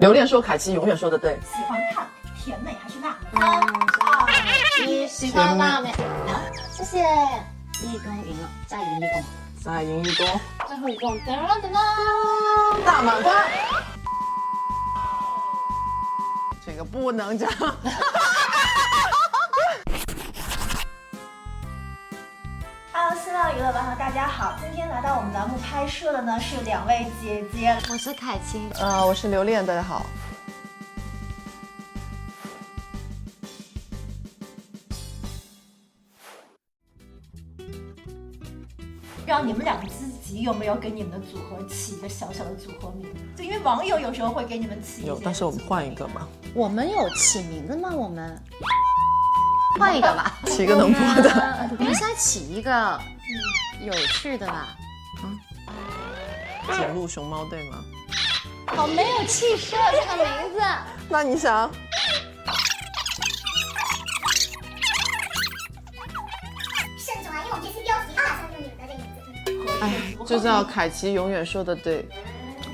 榴莲说凯奇永远说的对。喜欢看甜美还是辣美？3、2、1，喜欢辣美。好，谢谢。一公赢了，再赢一公，再赢一公，最后一公，噔噔噔，大满贯。这个不能讲。Hello， 新浪娱乐吧，大家好，今天来到我们栏目拍摄的呢是2位姐姐，我是凯晴，我是榴莲，大家好。不知道你们俩自己有没有给你们的组合起一个小小的组合名？就因为网友有时候会给你们起一些有，但是我们换一个吧。我们有起名字吗？我们换一个吧，起一个能播的。我们现在起一个有趣的吧。简路熊猫队吗？好没有气势这个名字。那你想？慎重啊，因为我们这期标题打算用你们的这个名字。哎，就叫凯奇永远说的对。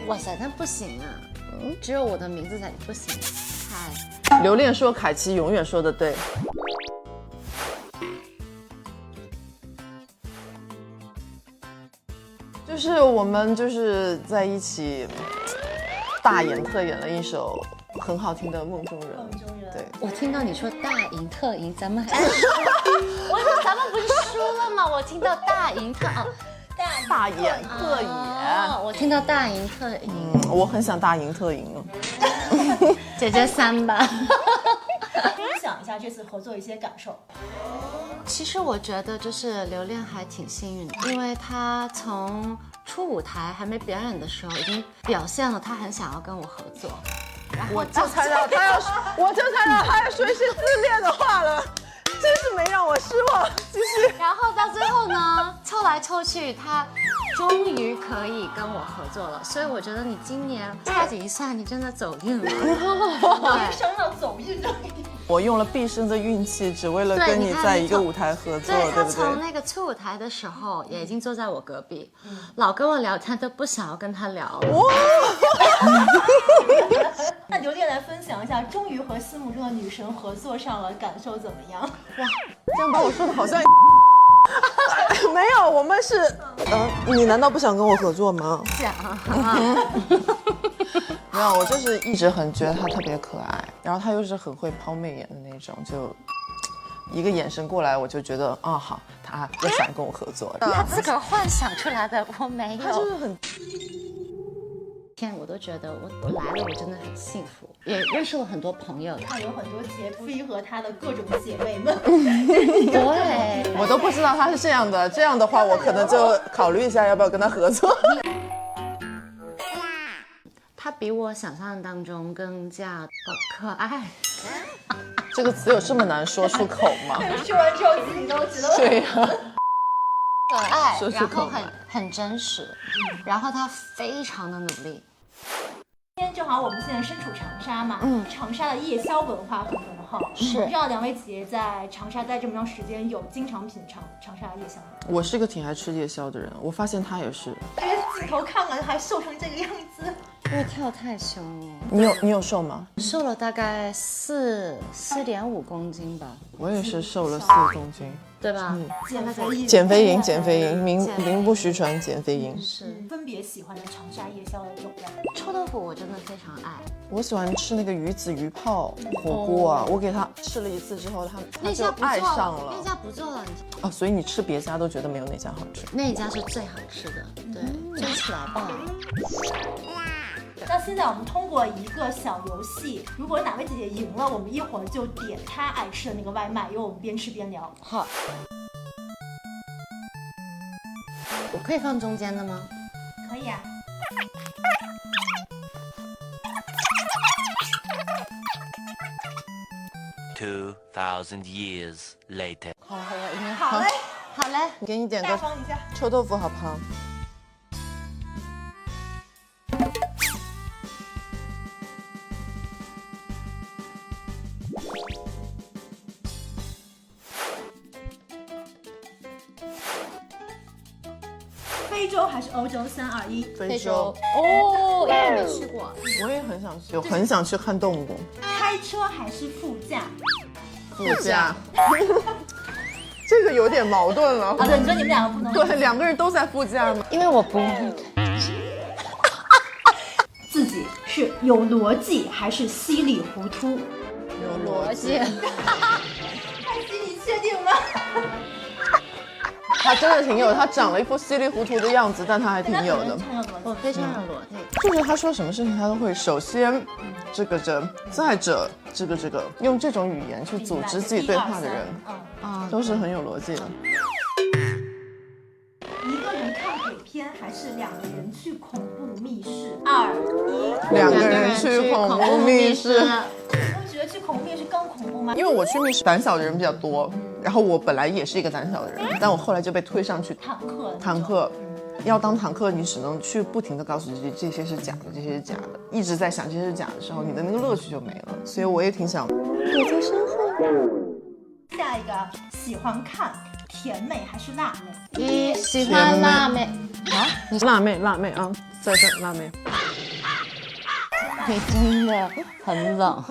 哇塞，那不行啊，只有我的名字才不行。嗨，榴莲说凯奇永远说的对。就是我们就是在一起大演特演了一首很好听的《梦中人》。梦中人，对，我听到你说大赢特赢，咱们还我说咱们不是输了吗？我听到大赢特大演特演。我听到大赢特赢，我很想大赢特赢。姐姐3吧。分享一下这次合作一些感受。其实我觉得就是榴莲还挺幸运的，因为他从出舞台还没表演的时候，已经表现了他很想要跟我合作。然后我就猜到他要说一些自恋的话了，真是没让我失望。继续。然后到最后呢，凑来凑去，他终于可以跟我合作了。所以我觉得你今年掐指一算，你真的走运了。人生要走运的。我用了毕生的运气，只为了跟你在一个舞台合作，对他不对？从那个出舞台的时候，也已经坐在我隔壁，老跟我聊天，都不想要跟他聊。那榴莲来分享一下，终于和心目中的女神合作上了，感受怎么样？哇，这样把我说的好像没有，我们是你难道不想跟我合作吗？想没有，我就是一直很觉得他特别可爱，然后他又是很会抛媚眼的那种，就一个眼神过来，我就觉得好，他又想跟我合作。他自个儿幻想出来的，我没有。他就是很天，我都觉得我来了，我真的很幸福，也认识了很多朋友。他有很多姐夫和他的各种姐妹们。对，我都不知道他是这样的，这样的话我可能就考虑一下要不要跟他合作。他比我想象当中更加可爱。这个词有这么难说出口吗？说完之后自己都觉得对呀、可爱，说出然后口吗很真实，然后他非常的努力。今天正好我们现在身处长沙嘛，长沙的夜宵文化很浓厚。是我不知道2位姐姐在长沙待这么长时间，有经常品尝长沙夜宵吗？我是个挺爱吃夜宵的人，我发现他也是。这些镜头看了还瘦成这个样子。因为跳太凶了，你有瘦吗？瘦了大概4.5公斤吧，我也是瘦了4公斤。对吧？减肥营，减肥营，名不虚传，减肥营。是分别喜欢的长沙夜宵的种类。臭豆腐我真的非常爱，我喜欢吃那个鱼子鱼泡火锅啊，我给他吃了一次之后，他就那家不爱做上了。了，那家不做了，所以你吃别家都觉得没有那家好吃。那家是最好吃的，对，追起来吧。那现在我们通过一个小游戏，如果哪位姐姐赢了，我们一会儿就点她爱吃的那个外卖，由我们边吃边聊。好，我可以放中间的吗？可以啊。2,000 years later. 好，我赢了。好嘞，好嘞，给你点个大方一下。臭豆腐好不好？非非洲还是欧洲？3、2、1。非洲，哦，因为没去过。我也很想去，我很想去看动物。开车还是副驾？副驾，这个有点矛盾了。啊，对，你说你们两个不能。对，两个人都在副驾吗？因为我不会。自己是有逻辑还是稀里糊涂？有逻辑。看心你确定吗？他真的挺有，他长了一副稀里糊涂的样子，但他还挺有的。我非常有逻辑。就是他说什么事情他都会首先这个，再者这个，用这种语言去组织自己对话的人，都是很有逻辑的。一个人看鬼片还是2个人去恐怖密室？2、1。两个人去恐怖密室。我觉得去恐怖密室更恐怖吗？因为我去密室胆小的人比较多，然后我本来也是一个胆小的人，但我后来就被推上去坦克。要当坦克，你只能去不停地告诉自己这些是假的，这些是假的，一直在想这些是假的时候，你的那个乐趣就没了。所以我也挺想躲在身后。下一个，喜欢看甜美还是辣妹？一喜欢辣妹啊，你是辣妹啊，在这辣妹。你真的很冷，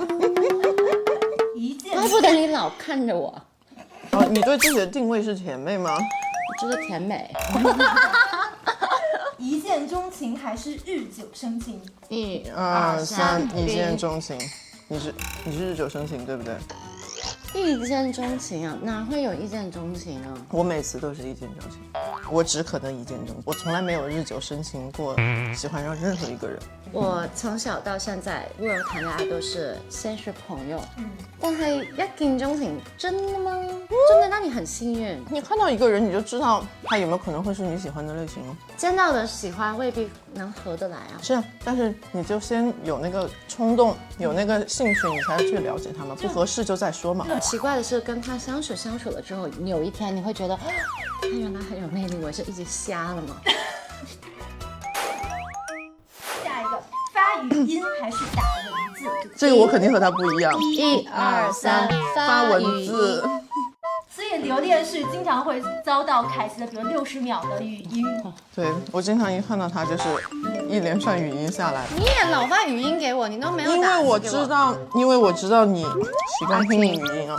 怪不得你老看着我。哦，你对自己的定位是甜妹吗？我就是甜美。一见钟情还是日久生情？1、2、2、3， 3，一见钟情。你是日久生情对不对？一见钟情啊，哪会有一见钟情啊？我每次都是一见钟情，我只可能一见钟情，我从来没有日久生情过，喜欢上任何一个人。我从小到现在，温柔谈恋爱都是先是朋友，但係一見鍾情，真的嗎？真的讓你很幸運。你看到一個人，你就知道他有沒有可能會是你喜歡的類型哦。見到的喜歡未必能合得來啊。是啊，但是你就先有那個衝動，有那個興趣，你才去了解他嘛。不合適就再說嘛。奇怪的是，跟他相處了之後，你有一天你會覺得，他原來很有魅力，我是一直瞎了嗎？下一個，發語音還是打文字？這個我肯定和他不一樣。 1、2、3，發文字。所以留戀是經常會遭到凱琪的，比如60秒的語音。對，我經常一看到他就是一連串語音下來。你也老發語音給我，你都沒有打字給我。因為我知道你習慣聽語音啊。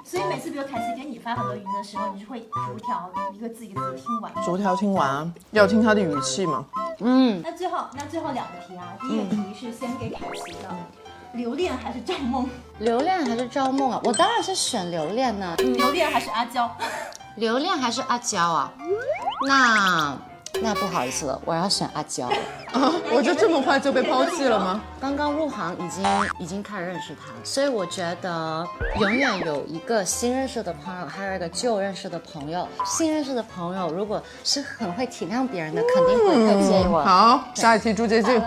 所以每次比如凱琪給你發很多語音的時候，你就會逐條一個字一個字聽完。逐條聽完啊，要聽他的語氣嘛。那最後2個題啊，第一個題是先給凱琪的。留戀還是趙夢？留戀還是趙夢啊？我當然是選留戀呢。留戀還是阿嬌？留戀還是阿嬌啊？那不好意思了，我要選阿嬌。啊，我就這麼快就被拋棄了嗎？剛剛入行已經開始認識他，所以我覺得永遠有一個新認識的朋友，還有一個舊認識的朋友。新認識的朋友如果是很會體諒別人的，肯定會介意我。好，下一題朱潔靜。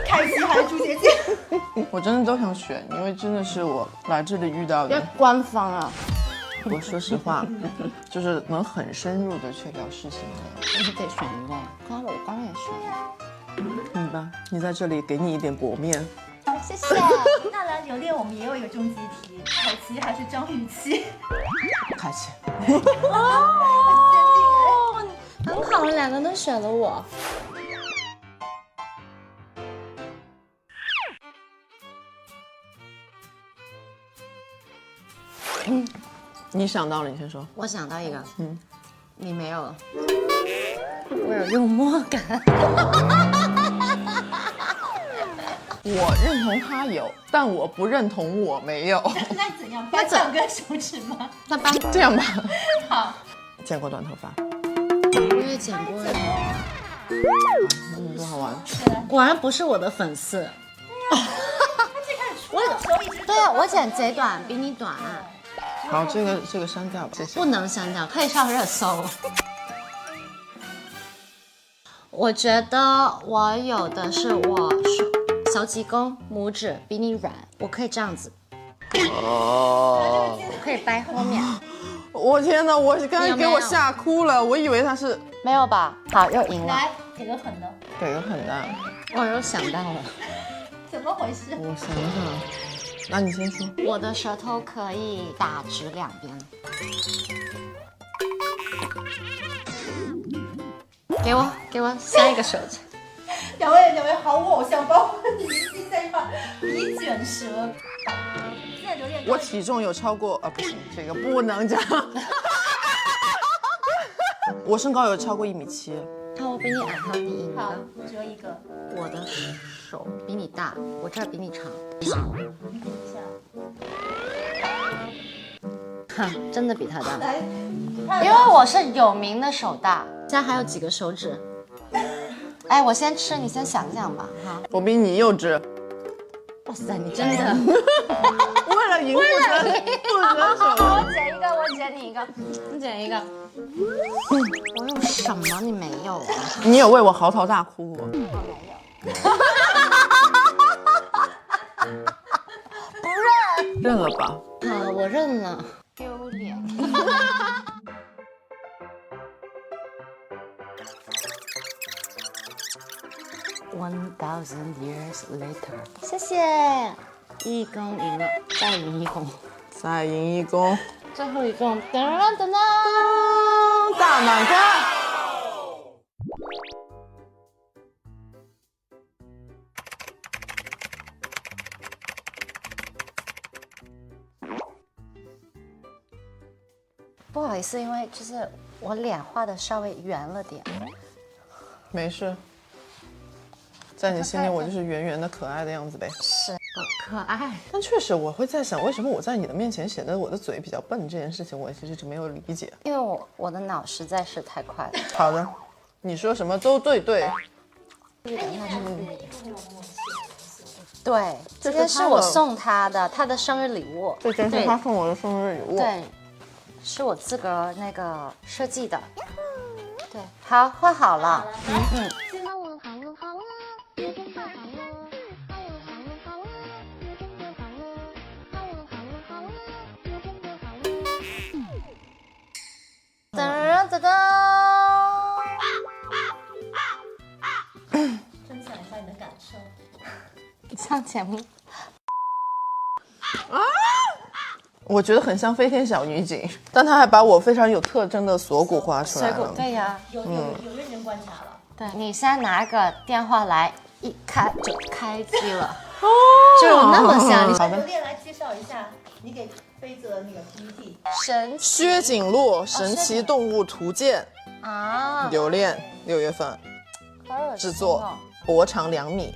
凱琪還是朱潔靜？我真的都想選，因為真的是我來這裡遇到的。官方啊！我說實話，就是能很深入的去聊事情的。你得選一個，我剛也選。你吧，你在這裡給你一點薄面。謝謝。那來留戀，我們也有一個終極題，凱琪還是張雨綺？凱琪。哦，很好，兩個都選了我。你想到了，你先說。我想到一個，你沒有，我有幽默感。我認同他有，但我不認同我沒有。那怎樣？掰2根手指嗎？那搬這樣吧。好。剪過短頭髮。我也剪過呀。多好玩。果然不是我的粉絲。對啊，我剪賊短，比你短。好，這個刪掉，謝謝。不能刪掉，可以上熱搜。我覺得我有的是手指公、拇指比你軟，我可以這樣子。哦。可以掰後面。我天哪！我剛才給我嚇哭了，我以為他是沒有吧？好，又贏了。來，給個狠的。給個狠的。我又想到了。怎麼回事？我想想。那你先說。我的舌頭可以打直兩邊。给我下一个手指。两位毫无偶像包，你现在要比卷舌。现在榴莲我体重有超过不行，这个不能讲。我身高有超过1.7米。看我比你矮，还有第一个。好，只有一个。我的手比你大，我这儿比你长。你比一下。哈，真的比他大。来，因为我是有名的手大。现在还有几个手指？哎，我先吃，你先想想吧。哈，我比你幼稚。哇塞，你真的。为了赢不择手。我捡一个，我捡你一个，你捡一个。我有什么你没有啊？你有为我嚎啕大哭过？不认。认了吧。好，我认了。丢脸。1000 years later， 谢谢，一公赢了，再赢一公，再赢一公，最后一公，噔噔噔噔，大满贯。不好意思，因为就是我脸画的稍微圆了点。没事，在你心里我就是圆圆的可爱的样子呗。是，可爱。但确实我会在想，为什么我在你的面前显得我的嘴比较笨这件事情，我其实一直没有理解。因为我的脑实在是太快了。好的，你说什么都对。对，这件是我送他的，他的生日礼物。这真是他送我的生日礼物。对，是我自个儿那个设计的。对，好，画好了。噔噔噔。分享一下你的感受。向前面。我觉得很像飞天小女警，但她还把我非常有特征的锁骨画出来了。锁骨，对呀。有认真观察了。对，你现在拿个电话来，一开就开机了。哦，就有那么像。好的。榴莲来介绍一下你给飞泽的那个 PPT。神薛景路神奇动物图鉴啊，榴莲6月份制作，脖长2米，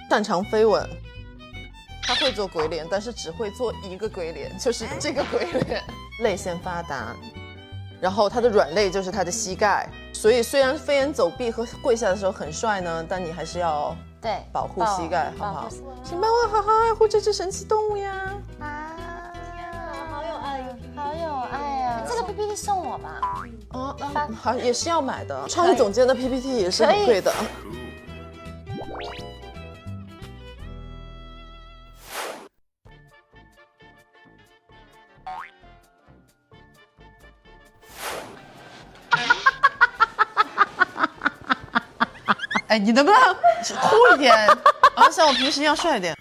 擅长飞吻。他会做鬼脸，但是只会做一个鬼脸，就是这个鬼脸。泪腺发达，然后他的软肋就是他的膝盖，所以虽然飞檐走壁和跪下的时候很帅呢，但你还是要对保护膝盖，好不好？请帮我好好爱护这只神奇动物呀！啊，好有爱，好有爱啊！这个 PPT 送我吧。好，也是要买的。创意总监的 PPT 也是很贵的。哎，你能不能酷一点？然后像我平时一样帅一点。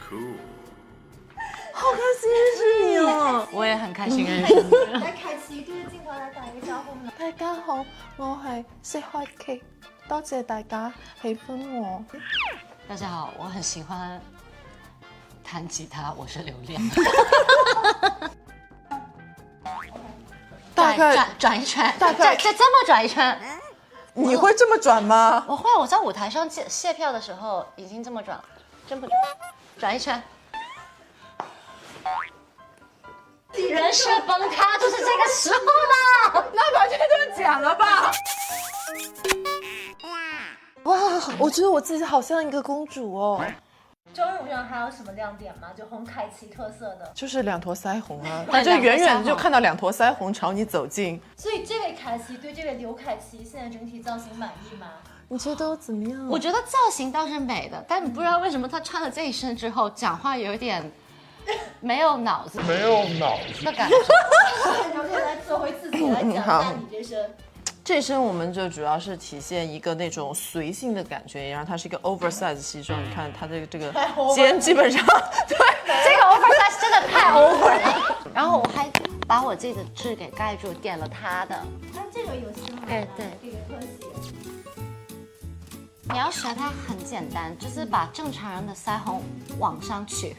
好开心认识你哦！我也很开心认识你。来，凯奇对着镜头来打一个招呼。大家好，我係識開劇，多謝大家喜歡我。大家好，我很喜欢弹吉他，我是榴莲。大概转一圈，大概再这么转一圈。你会这么转吗？我会，我在舞台上卸票的时候已经这么转了，真不转，转一圈。人设崩塌就是这个时候啦，那把这段讲了吧。哇，我觉得我自己好像一个公主哦。妆容上还有什么亮点吗？就红凯奇特色的。就是2坨腮红啊，就远远就看到2坨腮红朝你走近。所以这位凯奇对这位刘凯奇现在整体造型满意吗？你觉得我怎么样？我觉得造型倒是美的，但你不知道为什么他穿了这一身之后，讲话有点没有脑子的感觉。刘莲来做回自己来讲一下你这身。这身我们就主要是体现一个那种随性的感觉，然后它是一个 oversize 西装，你看它的这个肩基本上，对，这个 oversize 真的太 over 了。然后我还把我自己的痣给盖住，点了他的。但这个有型哎，对，这个特写。你要学它很简单，就是把正常人的腮红往上取。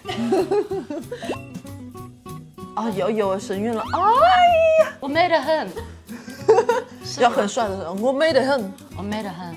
哦，有神韵了，哎呀，我美得很，要很帅的，我美得很。我美得很。